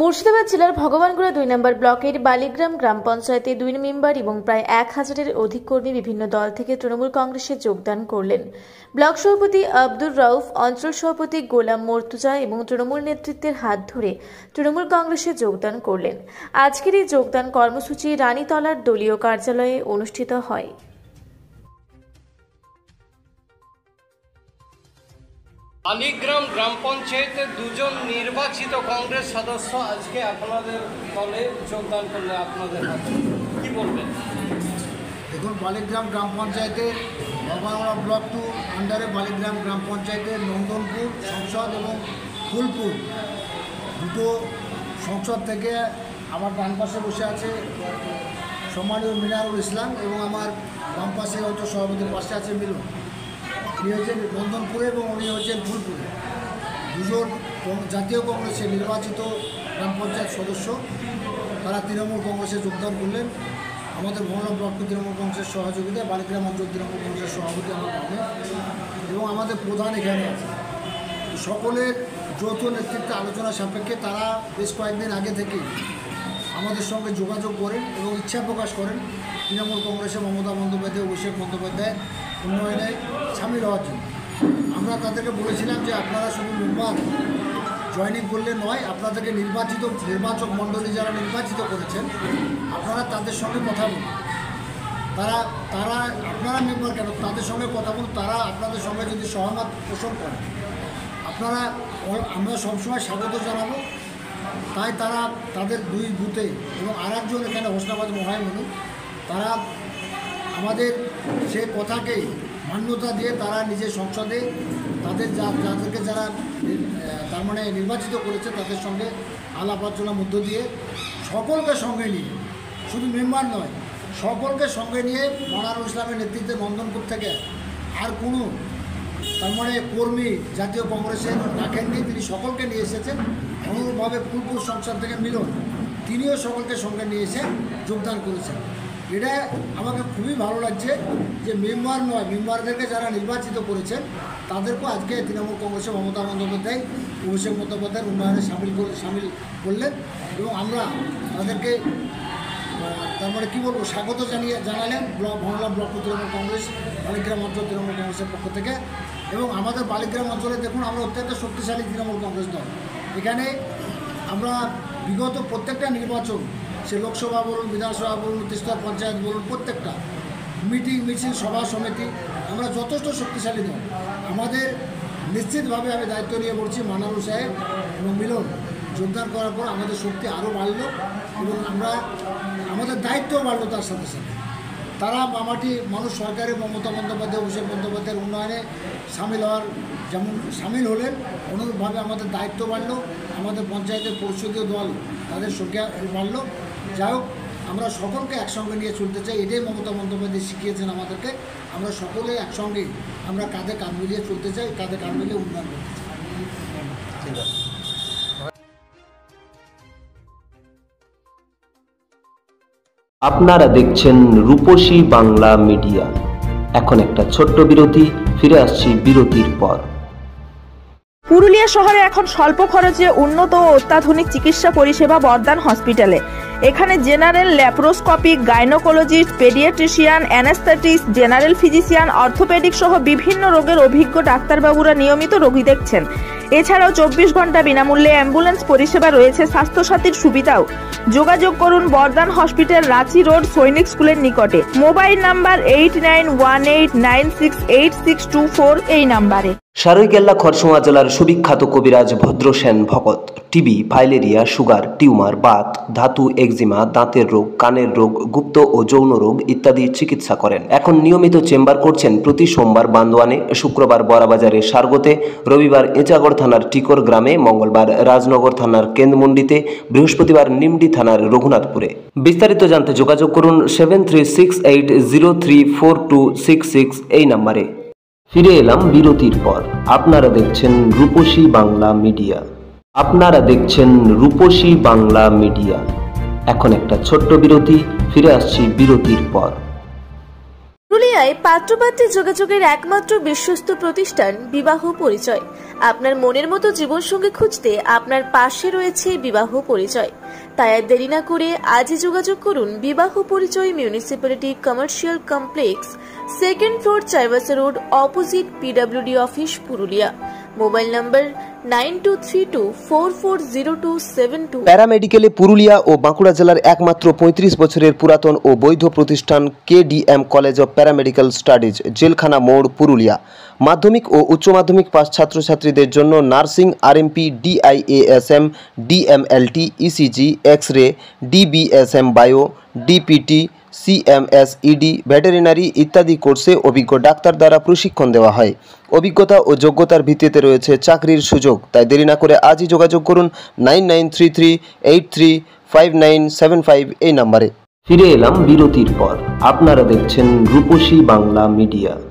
মুর্শিদাবাদ জেলার ভগবানগোড়া ২ নম্বর ব্লকের বালিগ্রাম গ্রাম পঞ্চায়েতে ২ মেম্বার এবং প্রায় ১,০০০-এর অধিক কর্মী বিভিন্ন দল থেকে তৃণমূল কংগ্রেসে যোগদান করলেন। ব্লক সভাপতি আব্দুর রাউফ, অঞ্চল সভাপতি গোলাম মর্তুজা এবং তৃণমূল নেতৃত্বের হাত ধরে তৃণমূল কংগ্রেসে যোগদান করলেন। আজকের এই যোগদান কর্মসূচি রানীতলার দলীয় কার্যালয়ে অনুষ্ঠিত হয়। বালিগ্রাম গ্রাম পঞ্চায়েতের দুজন নির্বাচিত কংগ্রেস সদস্য আজকে আপনাদের দলে যোগদান করলে আপনাদের হাতে কি বলবেন? দেখুন, বালিগ্রাম গ্রাম পঞ্চায়েতের ভগবানগোড়া ব্লক 2 আন্ডারে বালিগ্রাম গ্রাম পঞ্চায়েতের নন্দনপুর সংসদ এবং ফুলপুর দুটো সংসদ থেকে আমার ডান পাশে বসে আছে সম্মানীয় মিনারুল ইসলাম এবং আমার বাম পাশে অঞ্চল সভাপতির পাশে আছে মিলন। উনি হচ্ছেন নন্দনপুরে এবং উনি হচ্ছেন ফুলপুরে। দুজন জাতীয় কংগ্রেসের নির্বাচিত গ্রাম পঞ্চায়েত সদস্য, তারা তৃণমূল কংগ্রেসে যোগদান করলেন। আমাদের ভগবানগোড়া ব্লক 2 তৃণমূল কংগ্রেসের সহযোগিতায় বালিগ্রাম অঞ্চল তৃণমূল কংগ্রেসের সভাপতি আমার গ্রামে এবং আমাদের প্রধান এখানে আছে। সকলের যৌথ নেতৃত্বে আলোচনা সাপেক্ষে তারা বেশ কয়েকদিন আগে থেকেই আমাদের সঙ্গে যোগাযোগ করেন এবং ইচ্ছা প্রকাশ করেন তৃণমূল কংগ্রেসে মমতা বন্দ্যোপাধ্যায়, অভিষেক বন্দ্যোপাধ্যায় উন্নয়নে সামিল হওয়ার জন্য। আমরা তাদেরকে বলেছিলাম যে আপনারা শুধু মেম্বার জয়েনিং করলে নয়, আপনাদেরকে নির্বাচক মণ্ডলী যারা নির্বাচিত করেছেন আপনারা তাদের সঙ্গে কথা বলুন। তারা আপনারা মেম্বার কেন, তাদের সঙ্গে কথা বলুন। তারা আপনাদের সঙ্গে যদি সহমত পোষণ করেন আমরা সবসময় স্বাগত জানাবো। তাই তারা তাদের 2 বুথে এবং আরেকজন এখানে হোসনাবাদ মহাইমনি, তারা আমাদের সে কথাকে মান্যতা দিয়ে তারা নিজের সংসদে যাদেরকে যারা তার মানে নির্বাচিত করেছে তাদের সঙ্গে আলাপ আলোচনার মধ্য দিয়ে সকলকে সঙ্গে নিয়ে, শুধু মেম্বার নয়, সকলকে সঙ্গে নিয়ে মিনারুল ইসলামের নেতৃত্বে নন্দনপুর থেকে আর কোনো তার মানে কর্মী জাতীয় কংগ্রেসের রাখেননি, তিনি সকলকে নিয়ে এসেছেন। অনুরূপভাবে ফুলপুর সংসদ থেকে মিলন, তিনিও সকলকে সঙ্গে নিয়ে এসে যোগদান করেছেন। এটা আমাকে খুবই ভালো লাগছে যে মেম্বার নয়, মেম্বারদেরকে যারা নির্বাচিত করেছেন তাদেরকেও আজকে তৃণমূল কংগ্রেসের মমতা বন্দ্যোপাধ্যায়, অভিষেক বন্দ্যোপাধ্যায়ের উন্নয়নে সামিল করলেন এবং আমরা তাদেরকে তার মানে কী বলবো স্বাগত জানালেন ভগবানগোড়া ব্লক তৃণমূল কংগ্রেস বালিগ্রাম অঞ্চল তৃণমূল কংগ্রেসের পক্ষ থেকে। এবং আমাদের বালিগ্রাম অঞ্চলে দেখুন, আমরা অত্যন্ত শক্তিশালী তৃণমূল কংগ্রেস দল। এখানে আমরা বিগত প্রত্যেকটা নির্বাচন, সে লোকসভা বলুন, বিধানসভা বলুন, তিস্তর পঞ্চায়েত বলুন, প্রত্যেকটা মিটিং মিছিল সভা সমিতি আমরা যথেষ্ট শক্তিশালী দল। আমাদের নিশ্চিতভাবে আমি দায়িত্ব নিয়ে বলছি, মিনারুল সাহেব এবং মিলন যোগদান করার পর আমাদের শক্তি আরও বাড়ল এবং আমাদের দায়িত্বও বাড়লো। তার সাথে সাথে তারা মানুষ সরকারের মমতা বন্দ্যোপাধ্যায়, অভিষেক বন্দ্যোপাধ্যায়ের উন্নয়নে যেমন সামিল হলেন, অনুরূপভাবে আমাদের দায়িত্ব বাড়লো, আমাদের পঞ্চায়েতের পরিষদীয় দল তাদের সংখ্যা বাড়ল। যাই হোক, আমরা সকলকে একসঙ্গে নিয়ে চলতে চাই, এটাই মমতা বন্দ্যোপাধ্যায় শিখিয়েছেন আমাদেরকে। আমরা সকলে একসঙ্গে আমরা কাঁধে কাঁধ মিলিয়ে চলতে চাই, কাঁধে কাঁধ মিলিয়ে উন্নয়ন করতে চাই। আপনারা দেখছেন রূপসী বাংলা মিডিয়া। এখন একটা ছোট্ট বিরতি, ফিরে আসছি বিরতির পর। পুরুলিয়া শহরে এখন স্বল্প খরচে উন্নত ও অত্যাধুনিক চিকিৎসা পরিষেবা বর্দান হসপিটালে। এখানে general, laparoscopic, gynaecologist, paediatrician, anaesthetist, general physician, orthopaedic সহ বিভিন্ন রোগের অভিজ্ঞ ডাক্তারবাবুরা নিয়মিত রোগী দেখছেন। এছাড়াও 24 ঘন্টা বিনামূল্যে অ্যাম্বুলেন্স পরিষেবা রয়েছে, স্বাস্থ্যসাথীর সুবিধাও। যোগাযোগ করুন বর্দান হসপিটাল, রাঁচি রোড, সৈনিক স্কুলের নিকটে। মোবাইল নাম্বার 8918968624 এই নাম্বারে। সারৈকেল্লা খরসুয়া জেলার সুবিখ্যাত কবিরাজ ভদ্রসেন ভকত TB, filaria, sugar, tumour, Baat, ধাতু, এক্সিমা, দাঁতের রোগ, কানের রোগ, গুপ্ত ও যৌন রোগ ইত্যাদি চিকিৎসা করেন। এখন নিয়মিত চেম্বার করছেন প্রতি সোমবার বান্দোয়ানে, শুক্রবার বড়াবাজারে সারগোতে, রবিবার এঁচাগড় থানার টিকর গ্রামে, মঙ্গলবার রাজনগর থানার কেন্দ্রমন্ডিতে, বৃহস্পতিবার নিমডি থানার রঘুনাথপুরে। বিস্তারিত জানতে যোগাযোগ করুন 7368034266 এই নাম্বারে। ফিরে এলাম বিরতির পর। আপনারা দেখছেন রূপসী বাংলা মিডিয়া। এখন একটা ছোট্ট বিরতি, ফিরে আসছি বিরতির পর। পুরুলিয়ায় পাত্রপাত্রী যোগাযোগের একমাত্র বিশ্বস্ত প্রতিষ্ঠান বিবাহ পরিচয়। আপনার মনের মতো জীবনসঙ্গী খুঁজতে আপনার পাশে রয়েছে বিবাহ পরিচয়। তাই আর দেরি না করে আজই যোগাযোগ করুন বিবাহ পরিচয় municipality commercial complex, 2nd floor, Chaibasa road, opposite PWD office, Purulia. Mobile number 9232440272। প্যারামেডিকেলে পুরুলিয়া ও বাঁকুড়া জেলার একমাত্র 35 বছরের পুরাতন ও বৈধ প্রতিষ্ঠান KDM college of paramedical studies, জেলখানা মোড়, পুরুলিয়া। মাধ্যমিক ও উচ্চ মাধ্যমিক পাস ছাত্রছাত্রীদের জন্য nursing, RMP, DIASM, DMLT, ECG, X-ray, DBSM bio, DPT, CMS, ED, veterinary ইত্যাদি কোর্সে অভিজ্ঞ ডাক্তার দ্বারা প্রশিক্ষণ দেওয়া হয়। অভিজ্ঞতা ও যোগ্যতার ভিত্তিতে রয়েছে চাকরির সুযোগ। তাই দেরি না করে আজই যোগাযোগ করুন 9933835975 এই নম্বরে। ফিরে এলাম বিরতির পর। আপনারা দেখছেন রূপসী বাংলা মিডিয়া।